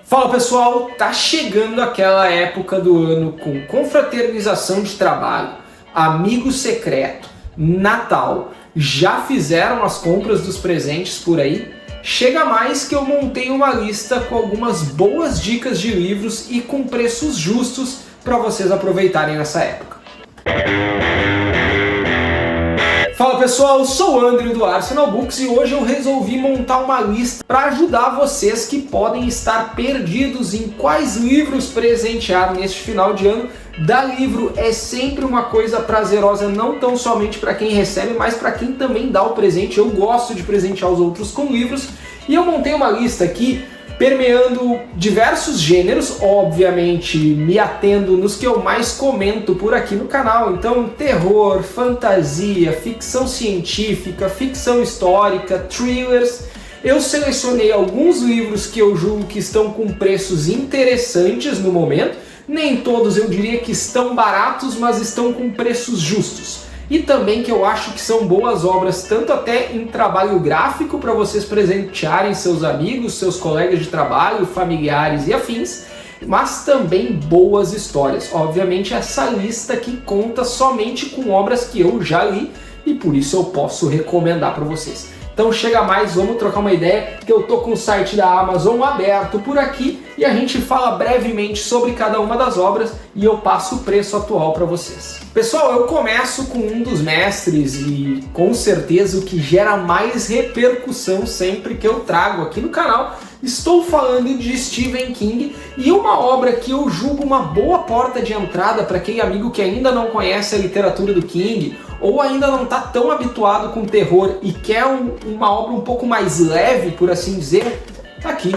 Fala pessoal, tá chegando aquela época do ano com confraternização de trabalho, amigo secreto, Natal. Já fizeram as compras dos presentes por aí? Chega mais que eu montei uma lista com algumas boas dicas de livros e com preços justos para vocês aproveitarem nessa época. Fala pessoal, eu sou o Andrew do Arsenal Books e hoje eu resolvi montar uma lista para ajudar vocês que podem estar perdidos em quais livros presentear neste final de ano. Dar livro é sempre uma coisa prazerosa, não tão somente para quem recebe, mas para quem também dá o presente. Eu gosto de presentear os outros com livros e eu montei uma lista aqui permeando diversos gêneros, obviamente me atendo nos que eu mais comento por aqui no canal. Então, terror, fantasia, ficção científica, ficção histórica, thrillers. Eu selecionei alguns livros que eu julgo que estão com preços interessantes no momento. Nem todos eu diria que estão baratos, mas estão com preços justos. E também que eu acho que são boas obras, tanto até em trabalho gráfico para vocês presentearem seus amigos, seus colegas de trabalho, familiares e afins, mas também boas histórias. Obviamente essa lista aqui conta somente com obras que eu já li e por isso eu posso recomendar para vocês. Então chega mais, vamos trocar uma ideia, que eu tô com o site da Amazon aberto por aqui e a gente fala brevemente sobre cada uma das obras e eu passo o preço atual para vocês. Pessoal, eu começo com um dos mestres e com certeza o que gera mais repercussão sempre que eu trago aqui no canal. Estou falando de Stephen King e uma obra que eu julgo uma boa porta de entrada para aquele amigo que ainda não conhece a literatura do King ou ainda não está tão habituado com terror e quer uma obra um pouco mais leve, por assim dizer. Tá aqui,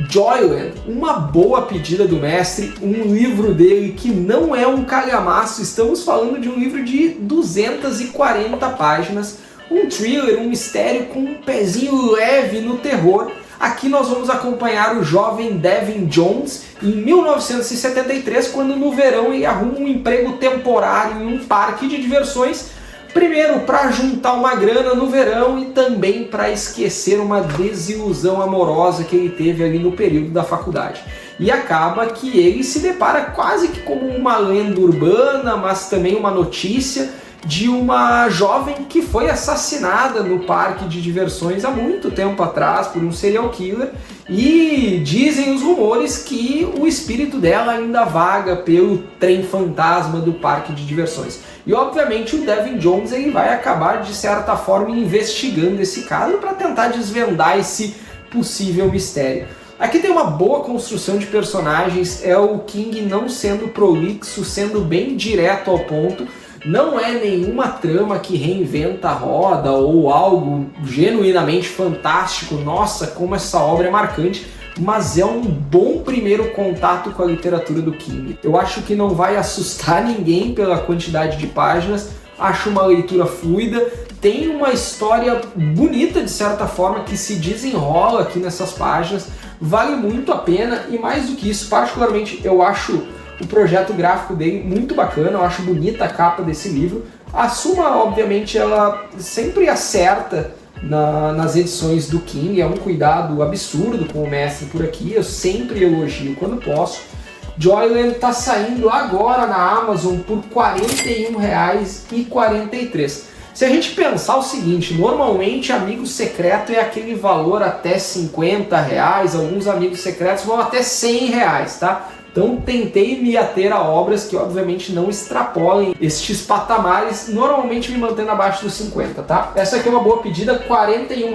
Joyland, uma boa pedida do mestre, um livro dele que não é um calhamaço. Estamos falando de um livro de 240 páginas, um thriller, um mistério com um pezinho leve no terror. Aqui nós vamos acompanhar o jovem Devin Jones em 1973, quando no verão ele arruma um emprego temporário em um parque de diversões, primeiro para juntar uma grana no verão e também para esquecer uma desilusão amorosa que ele teve ali no período da faculdade. E acaba que ele se depara quase que como uma lenda urbana, mas também uma notícia de uma jovem que foi assassinada no parque de diversões há muito tempo atrás por um serial killer e dizem os rumores que o espírito dela ainda vaga pelo trem fantasma do parque de diversões. E obviamente o Devin Jones ele vai acabar de certa forma investigando esse caso para tentar desvendar esse possível mistério. Aqui tem uma boa construção de personagens, é o King não sendo prolixo, sendo bem direto ao ponto. Não é nenhuma trama que reinventa a roda ou algo genuinamente fantástico. Nossa, como essa obra é marcante, mas é um bom primeiro contato com a literatura do King. Eu acho que não vai assustar ninguém pela quantidade de páginas, acho uma leitura fluida, tem uma história bonita de certa forma que se desenrola aqui nessas páginas, vale muito a pena e mais do que isso, particularmente eu acho o projeto gráfico dele muito bacana, eu acho bonita a capa desse livro. A Suma, obviamente, ela sempre acerta nas edições do King, é um cuidado absurdo com o mestre por aqui, eu sempre elogio quando posso. Joyland está saindo agora na Amazon por R$ 41,43. Se a gente pensar o seguinte, normalmente amigo secreto é aquele valor até R$ 50, alguns amigos secretos vão até R$ 100, tá? Então tentei me ater a obras que obviamente não extrapolem estes patamares, normalmente me mantendo abaixo dos 50, tá? Essa aqui é uma boa pedida, R$ 41,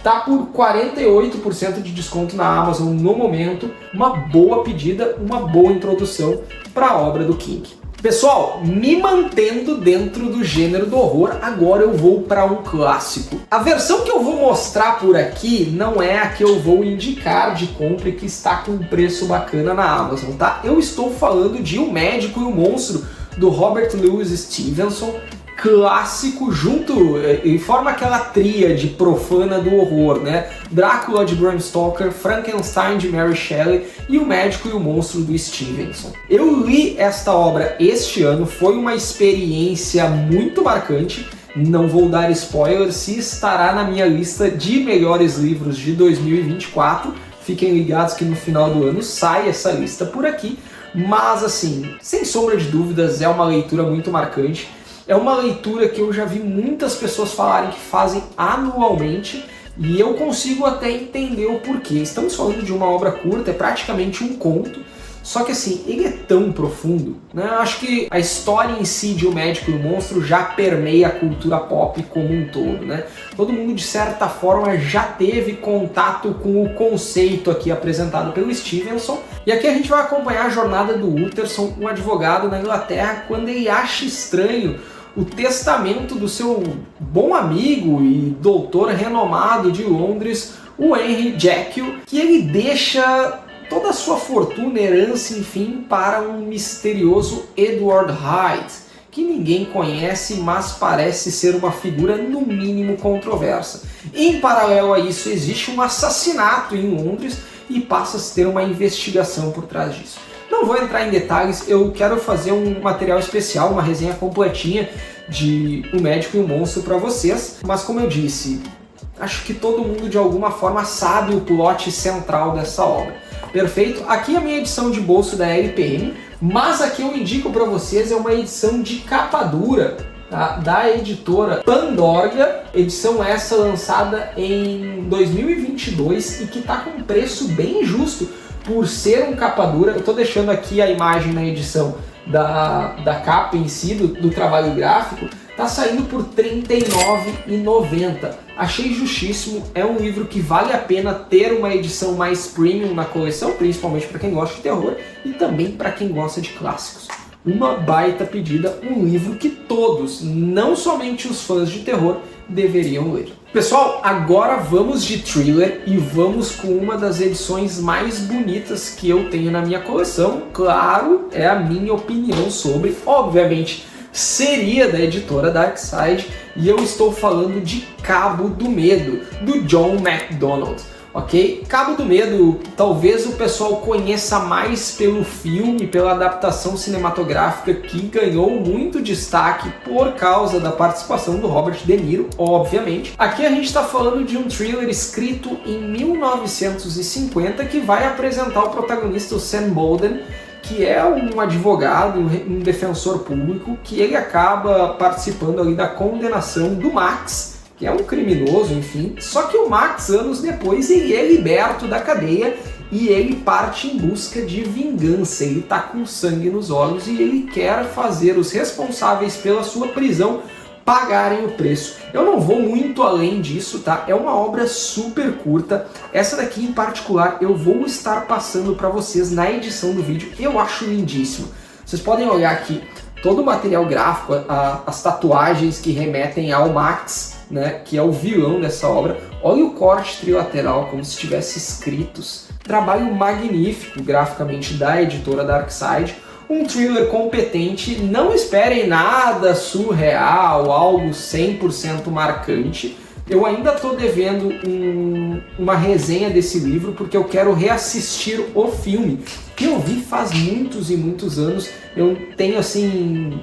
tá por 48% de desconto na Amazon no momento. Uma boa pedida, uma boa introdução para a obra do King. Pessoal, me mantendo dentro do gênero do horror, agora eu vou para um clássico. A versão que eu vou mostrar por aqui não é a que eu vou indicar de compra e que está com um preço bacana na Amazon, tá? Eu estou falando de O Médico e o Monstro, do Robert Louis Stevenson, clássico, junto e forma aquela tríade profana do horror, né? Drácula de Bram Stoker, Frankenstein de Mary Shelley e O Médico e o Monstro do Stevenson. Eu li esta obra este ano, foi uma experiência muito marcante. Não vou dar spoiler se estará na minha lista de melhores livros de 2024. Fiquem ligados que no final do ano sai essa lista por aqui, mas assim, sem sombra de dúvidas, é uma leitura muito marcante. É uma leitura que eu já vi muitas pessoas falarem que fazem anualmente e eu consigo até entender o porquê. Estamos falando de uma obra curta, é praticamente um conto, só que assim, ele é tão profundo, né? Eu acho que a história em si de O Médico e o Monstro já permeia a cultura pop como um todo, né? Todo mundo, de certa forma, já teve contato com o conceito aqui apresentado pelo Stevenson. E aqui a gente vai acompanhar a jornada do Utterson, um advogado na Inglaterra, quando ele acha estranho o testamento do seu bom amigo e doutor renomado de Londres, o Henry Jekyll, que ele deixa toda a sua fortuna, herança, enfim, para um misterioso Edward Hyde, que ninguém conhece, mas parece ser uma figura no mínimo controversa. Em paralelo a isso, existe um assassinato em Londres e passa a se ter uma investigação por trás disso. Não vou entrar em detalhes, eu quero fazer um material especial, uma resenha completinha de O Médico e o Monstro para vocês, mas como eu disse, acho que todo mundo de alguma forma sabe o plot central dessa obra. Perfeito? Aqui a minha edição de bolso da LPM, mas aqui eu indico para vocês é uma edição de capa dura, tá? Da editora Pandorga, edição essa lançada em 2022 e que está com um preço bem justo por ser um capa dura. Eu estou deixando aqui a imagem na edição da capa em si, do trabalho gráfico. Tá saindo por R$ 39,90. Achei justíssimo, é um livro que vale a pena ter uma edição mais premium na coleção, principalmente para quem gosta de terror e também para quem gosta de clássicos. Uma baita pedida, um livro que todos, não somente os fãs de terror, deveriam ler. Pessoal, agora vamos de thriller e vamos com uma das edições mais bonitas que eu tenho na minha coleção. Claro, é a minha opinião sobre, obviamente, seria da editora Darkside, e eu estou falando de Cabo do Medo, do John MacDonald, ok? Cabo do Medo, talvez o pessoal conheça mais pelo filme, pela adaptação cinematográfica que ganhou muito destaque por causa da participação do Robert De Niro, obviamente. Aqui a gente está falando de um thriller escrito em 1950 que vai apresentar o protagonista, o Sam Bolden, que é um advogado, um defensor público, que ele acaba participando ali da condenação do Max, que é um criminoso, enfim. Só que o Max, anos depois, ele é liberto da cadeia e ele parte em busca de vingança. Ele tá com sangue nos olhos e ele quer fazer os responsáveis pela sua prisão pagarem o preço. Eu não vou muito além disso, tá? É uma obra super curta. Essa daqui em particular eu vou estar passando para vocês na edição do vídeo. Eu acho lindíssimo. Vocês podem olhar aqui todo o material gráfico, as tatuagens que remetem ao Max, né, que é o vilão dessa obra. Olha o corte trilateral, como se tivesse escritos. Trabalho magnífico graficamente da editora Darkside. Um thriller competente, não esperem nada surreal, algo 100% marcante. Eu ainda estou devendo uma resenha desse livro porque eu quero reassistir o filme, que eu vi faz muitos e muitos anos. Eu tenho assim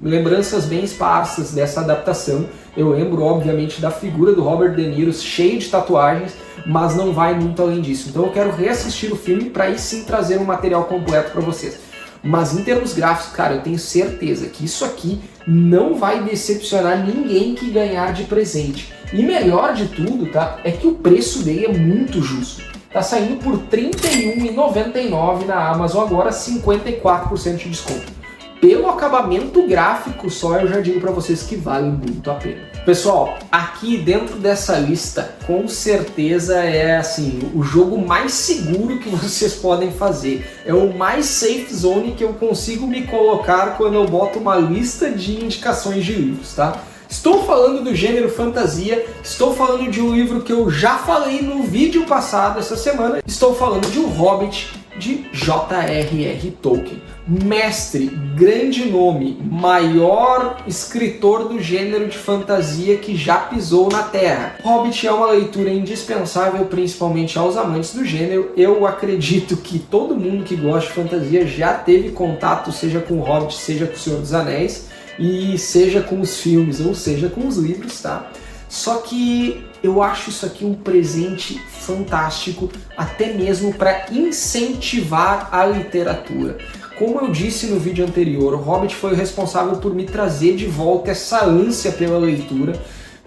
lembranças bem esparsas dessa adaptação. Eu lembro obviamente da figura do Robert De Niro cheio de tatuagens, mas não vai muito além disso. Então eu quero reassistir o filme para aí sim trazer um material completo para vocês. Mas em termos gráficos, cara, eu tenho certeza que isso aqui não vai decepcionar ninguém que ganhar de presente. E melhor de tudo, tá, é que o preço dele é muito justo. Tá saindo por R$ 31,99 na Amazon agora, 54% de desconto. Pelo acabamento gráfico só, eu já digo para vocês que vale muito a pena. Pessoal, aqui dentro dessa lista, com certeza é assim, o jogo mais seguro que vocês podem fazer. É o mais safe zone que eu consigo me colocar quando eu boto uma lista de indicações de livros, tá? Estou falando do gênero fantasia, estou falando de um livro que eu já falei no vídeo passado essa semana, estou falando de O Hobbit, de J.R.R. Tolkien. Mestre, grande nome, maior escritor do gênero de fantasia que já pisou na Terra. Hobbit é uma leitura indispensável, principalmente aos amantes do gênero. Eu acredito que todo mundo que gosta de fantasia já teve contato, seja com o Hobbit, seja com o Senhor dos Anéis, e seja com os filmes, ou seja com os livros, tá? Só que Eu acho isso aqui um presente fantástico, até mesmo para incentivar a literatura. Como eu disse no vídeo anterior, o Hobbit foi o responsável por me trazer de volta essa ânsia pela leitura.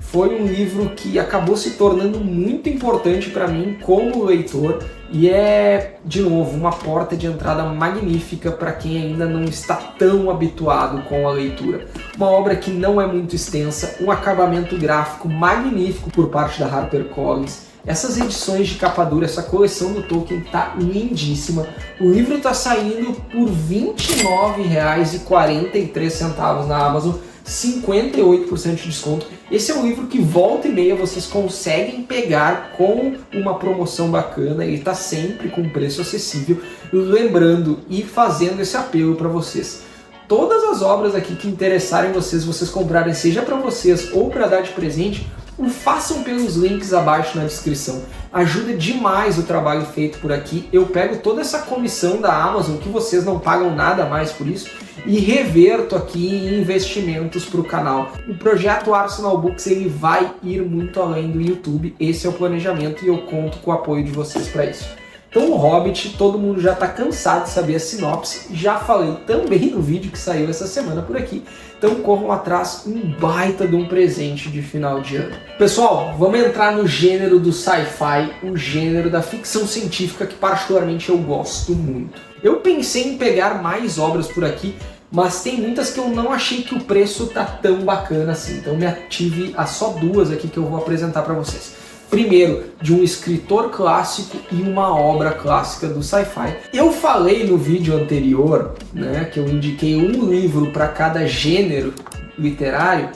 Foi um livro que acabou se tornando muito importante para mim como leitor e é, de novo, uma porta de entrada magnífica para quem ainda não está tão habituado com a leitura. Uma obra que não é muito extensa, um acabamento gráfico magnífico por parte da HarperCollins. Essas edições de capa dura, essa coleção do Tolkien tá lindíssima. O livro tá saindo por R$ 29,43 na Amazon, 58% de desconto. Esse é um livro que volta e meia vocês conseguem pegar com uma promoção bacana, ele está sempre com preço acessível. Lembrando e fazendo esse apelo para vocês. Todas as obras aqui que interessarem vocês comprarem, seja para vocês ou para dar de presente, o façam pelos links abaixo na descrição. Ajuda demais o trabalho feito por aqui. Eu pego toda essa comissão da Amazon, que vocês não pagam nada mais por isso, e reverto aqui em investimentos para o canal. O projeto Arsenal Books ele vai ir muito além do YouTube. Esse é o planejamento e eu conto com o apoio de vocês para isso. Então o Hobbit, todo mundo já está cansado de saber a sinopse, já falei também no vídeo que saiu essa semana por aqui, então corram atrás, um baita de um presente de final de ano. Pessoal, vamos entrar no gênero do sci-fi, o gênero da ficção científica que particularmente eu gosto muito. Eu pensei em pegar mais obras por aqui, mas tem muitas que eu não achei que o preço tá tão bacana assim, então me ative a só duas aqui que eu vou apresentar para vocês. Primeiro, de um escritor clássico e uma obra clássica do sci-fi. Eu falei no vídeo anterior, né, que eu indiquei um livro para cada gênero literário.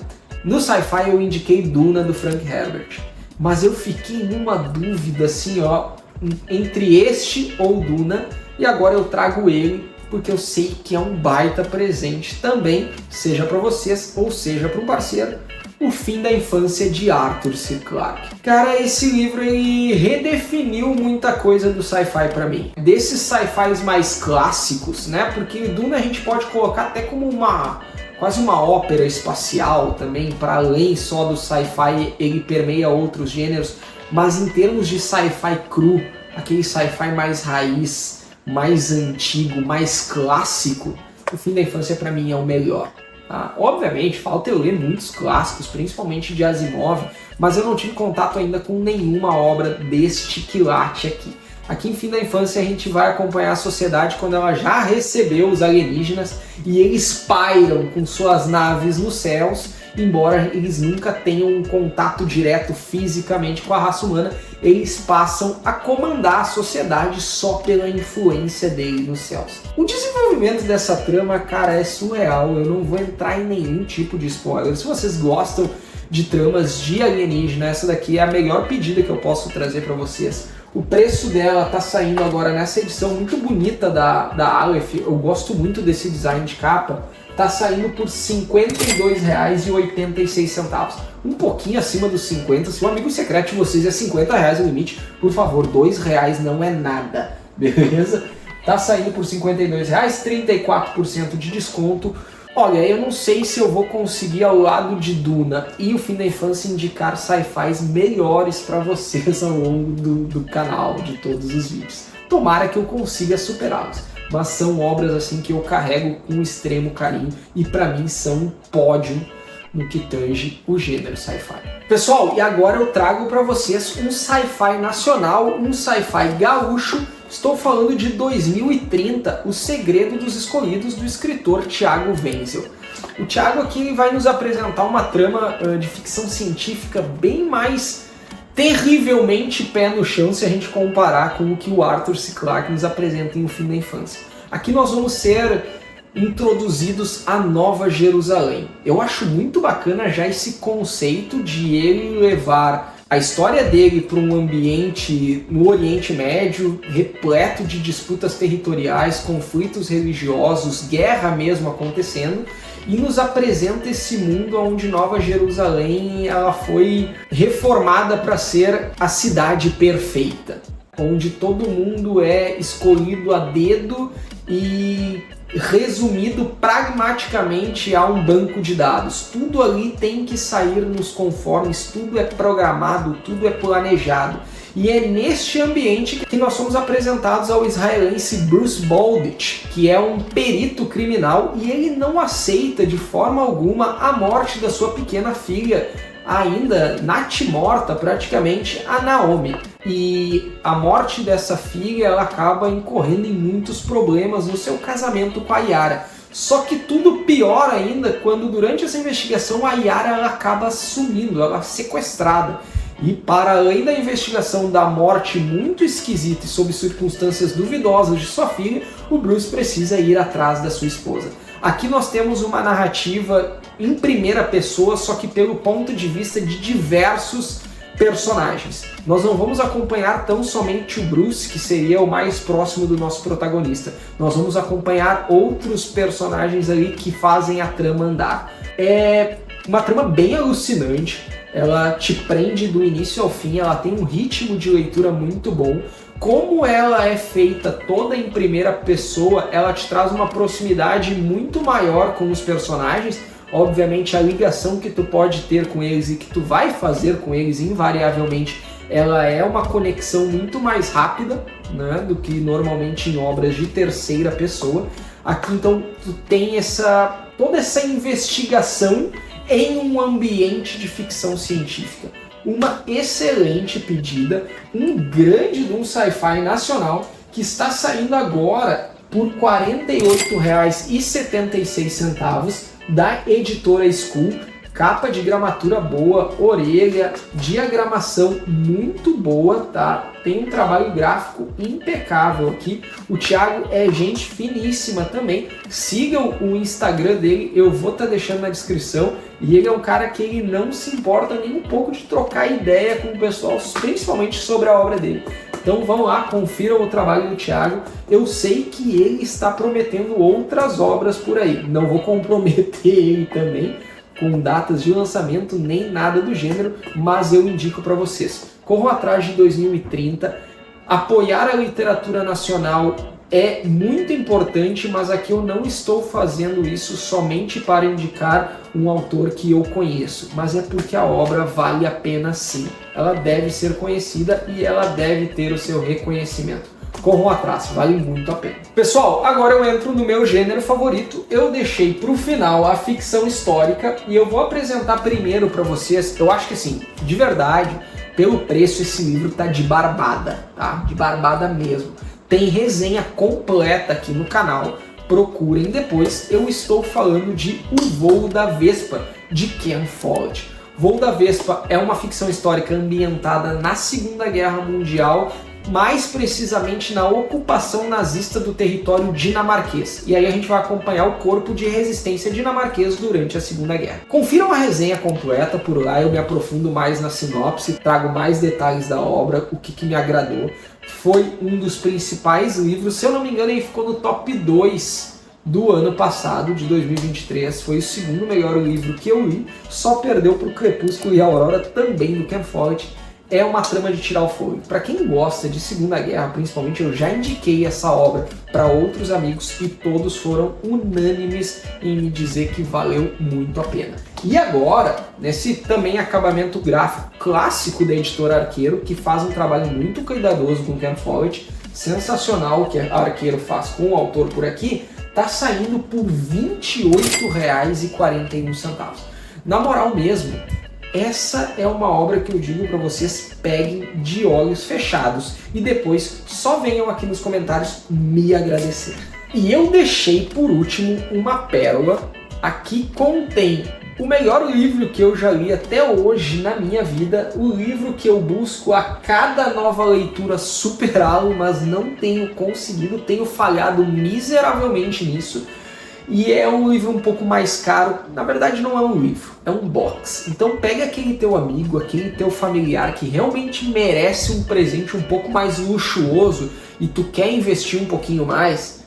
No sci-fi eu indiquei Duna, do Frank Herbert. Mas eu fiquei numa dúvida assim, ó, entre este ou Duna, e agora eu trago ele, porque eu sei que é um baita presente também, seja para vocês ou seja para um parceiro. O Fim da Infância, de Arthur C. Clarke. Cara, esse livro ele redefiniu muita coisa do sci-fi para mim. Desses sci-fis mais clássicos, né? Porque Duna a gente pode colocar até como quase uma ópera espacial também, para além só do sci-fi, ele permeia outros gêneros, mas em termos de sci-fi cru, aquele sci-fi mais raiz, mais antigo, mais clássico, O Fim da Infância para mim é o melhor. Obviamente, falta eu ler muitos clássicos, principalmente de Asimov, mas eu não tive contato ainda com nenhuma obra deste quilate aqui. Aqui em Fim da Infância a gente vai acompanhar a sociedade quando ela já recebeu os alienígenas e eles pairam com suas naves nos céus, embora eles nunca tenham um contato direto fisicamente com a raça humana, eles passam a comandar a sociedade só pela influência dele nos céus. O desenvolvimento dessa trama, cara, é surreal, eu não vou entrar em nenhum tipo de spoiler. Se vocês gostam de tramas de alienígena, essa daqui é a melhor pedida que eu posso trazer para vocês. O preço dela tá saindo agora nessa edição muito bonita da Aleph, eu gosto muito desse design de capa, tá saindo por R$ 52,86. Um pouquinho acima dos 50, se o amigo secreto de vocês é R$50 o limite, por favor, R$2 não é nada, beleza? Tá saindo por R$ 52,00, 34% de desconto. Olha, eu não sei se eu vou conseguir ao lado de Duna e O Fim da Infância indicar sci-fis melhores para vocês ao longo do canal, de todos os vídeos. Tomara que eu consiga superá-los, mas são obras assim que eu carrego com extremo carinho e para mim são um pódio no que tange o gênero sci-fi. Pessoal, e agora eu trago para vocês um sci-fi nacional, um sci-fi gaúcho. Estou falando de 2030, O Segredo dos Escolhidos, do escritor Thiago Wenzel. O Thiago aqui vai nos apresentar uma trama de ficção científica bem mais terrivelmente pé no chão se a gente comparar com o que o Arthur C. Clarke nos apresenta em O Fim da Infância. Aqui nós vamos ser introduzidos à Nova Jerusalém. Eu acho muito bacana já esse conceito de ele levar a história dele para um ambiente no Oriente Médio, repleto de disputas territoriais, conflitos religiosos, guerra mesmo acontecendo, e nos apresenta esse mundo onde Nova Jerusalém ela foi reformada para ser a cidade perfeita, onde todo mundo é escolhido a dedo e resumido pragmaticamente a um banco de dados. Tudo ali tem que sair nos conformes, tudo é programado, tudo é planejado. E é neste ambiente que nós somos apresentados ao israelense Bruce Baldich, que é um perito criminal, e ele não aceita de forma alguma a morte da sua pequena filha, ainda natimorta praticamente, a Naomi. E a morte dessa filha, ela acaba incorrendo em muitos problemas no seu casamento com a Yara. Só que tudo pior ainda quando durante essa investigação a Yara ela acaba sumindo, ela é sequestrada. E para além da investigação da morte muito esquisita e sob circunstâncias duvidosas de sua filha, o Bruce precisa ir atrás da sua esposa. Aqui nós temos uma narrativa em primeira pessoa, só que pelo ponto de vista de diversos personagens. Nós não vamos acompanhar tão somente o Bruce, que seria o mais próximo do nosso protagonista. Nós vamos acompanhar outros personagens ali que fazem a trama andar. É uma trama bem alucinante. Ela te prende do início ao fim, ela tem um ritmo de leitura muito bom. Como ela é feita toda em primeira pessoa, ela te traz uma proximidade muito maior com os personagens. Obviamente a ligação que tu pode ter com eles e que tu vai fazer com eles invariavelmente, ela é uma conexão muito mais rápida, né, do que normalmente em obras de terceira pessoa. Aqui então tu tem toda essa investigação em um ambiente de ficção científica. Uma excelente pedida, um grande de um sci-fi nacional que está saindo agora por R$ 48,76 da editora School. Capa de gramatura boa, orelha, diagramação muito boa, tá? Tem um trabalho gráfico impecável aqui. O Thiago é gente finíssima também. Sigam o Instagram dele, eu vou estar deixando na descrição. E ele é um cara que ele não se importa nem um pouco de trocar ideia com o pessoal, principalmente sobre a obra dele. Então vão lá, confiram o trabalho do Thiago. Eu sei que ele está prometendo outras obras por aí. Não vou comprometer ele também com datas de lançamento nem nada do gênero, mas eu indico para vocês. Corram atrás de 2030. Apoiar a literatura nacional é muito importante, mas aqui eu não estou fazendo isso somente para indicar um autor que eu conheço, mas é porque a obra vale a pena sim. Ela deve ser conhecida e ela deve ter o seu reconhecimento. Corram atrás, vale muito a pena. Pessoal, agora eu entro no meu gênero favorito. Eu deixei para o final a ficção histórica e eu vou apresentar primeiro para vocês. Eu acho que assim, de verdade, pelo preço esse livro tá de barbada, tá? De barbada mesmo. Tem resenha completa aqui no canal. Procurem depois. Eu estou falando de O Voo da Vespa, de Ken Follett. Voo da Vespa é uma ficção histórica ambientada na Segunda Guerra Mundial, mais precisamente na ocupação nazista do território dinamarquês. E aí a gente vai acompanhar o corpo de resistência dinamarquês durante a Segunda Guerra. Confiram a resenha completa por lá, eu me aprofundo mais na sinopse, trago mais detalhes da obra, o que me agradou. Foi um dos principais livros, se eu não me engano ele ficou no top 2 do ano passado, de 2023, foi o segundo melhor livro que eu li, só perdeu para o Crepúsculo e a Aurora, também do Ken Follett. É uma trama de tirar o fôlego. Para quem gosta de Segunda Guerra, principalmente, eu já indiquei essa obra para outros amigos e todos foram unânimes em me dizer que valeu muito a pena. E agora, nesse também acabamento gráfico clássico da editora Arqueiro, que faz um trabalho muito cuidadoso com Ken Follett, sensacional o que a Arqueiro faz com o autor por aqui, tá saindo por R$ 28,41. Na moral mesmo, essa é uma obra que eu digo para vocês, peguem de olhos fechados e depois só venham aqui nos comentários me agradecer. E eu deixei por último uma pérola. Aqui contém o melhor livro que eu já li até hoje na minha vida, o livro que eu busco a cada nova leitura superá-lo, mas não tenho conseguido, tenho falhado miseravelmente nisso. E é um livro um pouco mais caro, na verdade não é um livro, é um box. Então pega aquele teu amigo, aquele teu familiar que realmente merece um presente um pouco mais luxuoso e tu quer investir um pouquinho mais.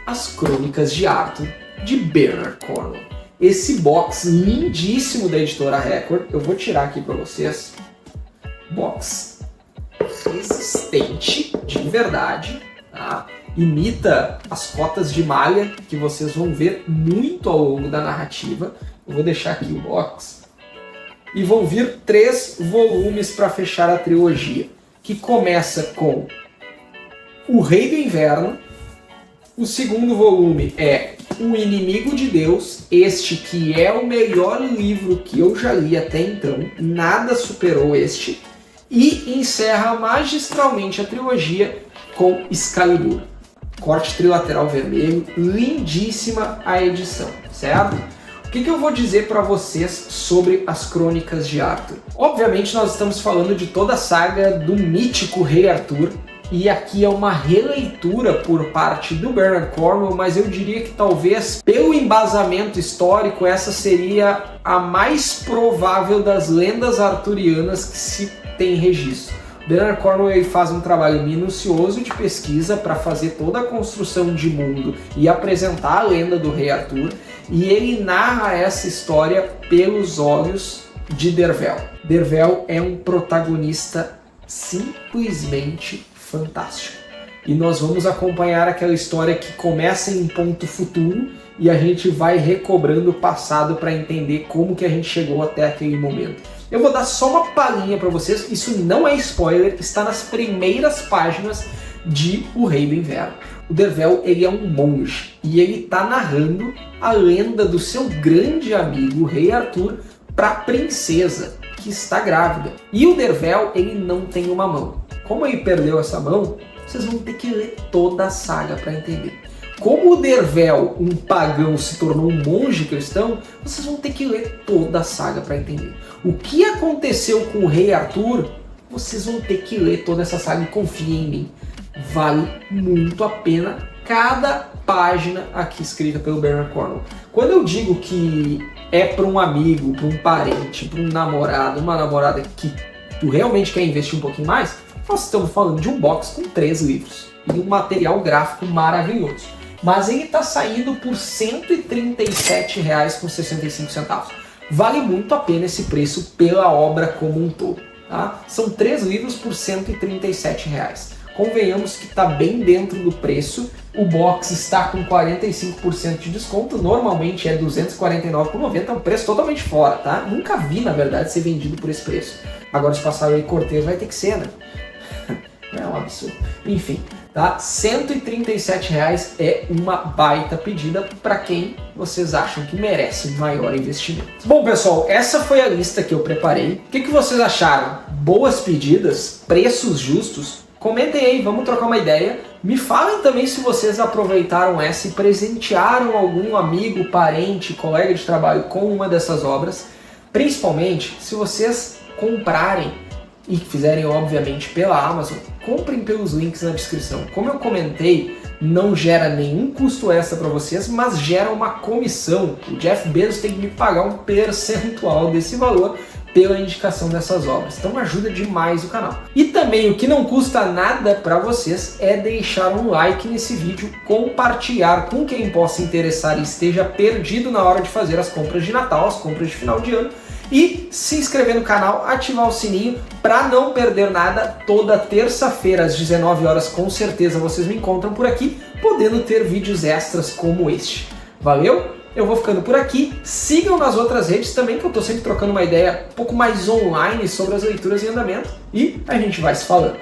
As Crônicas de Arthur, de Bernard Cornwell. Esse box lindíssimo da editora Record, eu vou tirar aqui para vocês. Box resistente, de verdade. Tá? imita as cotas de malha, que vocês vão ver muito ao longo da narrativa. Eu vou deixar aqui o box. E vão vir 3 volumes para fechar a trilogia, que começa com O Rei do Inverno. O segundo volume é O Inimigo de Deus, este que é o melhor livro que eu já li até então, nada superou este. E encerra magistralmente a trilogia com Excalibur. Corte trilateral vermelho, lindíssima a edição, certo? O que eu vou dizer para vocês sobre as Crônicas de Arthur? Obviamente nós estamos falando de toda a saga do mítico Rei Arthur, e aqui é uma releitura por parte do Bernard Cornwell, mas eu diria que talvez pelo embasamento histórico essa seria a mais provável das lendas arturianas que se tem registro. Bernard Cornwell faz um trabalho minucioso de pesquisa para fazer toda a construção de mundo e apresentar a lenda do Rei Arthur, e ele narra essa história pelos olhos de Dervel. Dervel é um protagonista simplesmente fantástico. E nós vamos acompanhar aquela história que começa em um ponto futuro e a gente vai recobrando o passado para entender como que a gente chegou até aquele momento. Eu vou dar só uma palhinha para vocês, isso não é spoiler, está nas primeiras páginas de O Rei do Inverno. O Dervel, ele é um monge e ele está narrando a lenda do seu grande amigo, o Rei Arthur, para a princesa que está grávida. E o Dervel, ele não tem uma mão. Como ele perdeu essa mão, vocês vão ter que ler toda a saga para entender. Como o Dervel, um pagão, se tornou um monge cristão, vocês vão ter que ler toda a saga para entender. O que aconteceu com o Rei Arthur, vocês vão ter que ler toda essa saga e confiem em mim. Vale muito a pena cada página aqui escrita pelo Bernard Cornwell. Quando eu digo que é para um amigo, para um parente, para um namorado, uma namorada que tu realmente quer investir um pouquinho mais, nós estamos falando de um box com 3 livros e um material gráfico maravilhoso. Mas ele está saindo por R$ 137,65. Vale muito a pena esse preço pela obra como um todo. Tá? São 3 livros por R$ 137. Convenhamos que está bem dentro do preço. O box está com 45% de desconto. Normalmente é R$ 249,90. É um preço totalmente fora, tá? Nunca vi, na verdade, ser vendido por esse preço. Agora, se passar aí Cortez, vai ter que ser, né? É um absurdo. Enfim, tá? R$ 137 é uma baita pedida para quem vocês acham que merece um maior investimento. Bom, pessoal, essa foi a lista que eu preparei. O que vocês acharam? Boas pedidas? Preços justos? Comentem aí, vamos trocar uma ideia. Me falem também se vocês aproveitaram essa e presentearam algum amigo, parente, colega de trabalho com uma dessas obras. Principalmente se vocês comprarem e fizerem, obviamente, pela Amazon, comprem pelos links na descrição. Como eu comentei, não gera nenhum custo extra para vocês, mas gera uma comissão. O Jeff Bezos tem que me pagar um percentual desse valor pela indicação dessas obras. Então ajuda demais o canal. E também o que não custa nada para vocês é deixar um like nesse vídeo, compartilhar com quem possa interessar e esteja perdido na hora de fazer as compras de Natal, as compras de final de ano, e se inscrever no canal, ativar o sininho para não perder nada. Toda terça-feira às 19 horas com certeza vocês me encontram por aqui, podendo ter vídeos extras como este. Valeu? Eu vou ficando por aqui. Sigam nas outras redes também, que eu estou sempre trocando uma ideia um pouco mais online sobre as leituras em andamento. E a gente vai se falando.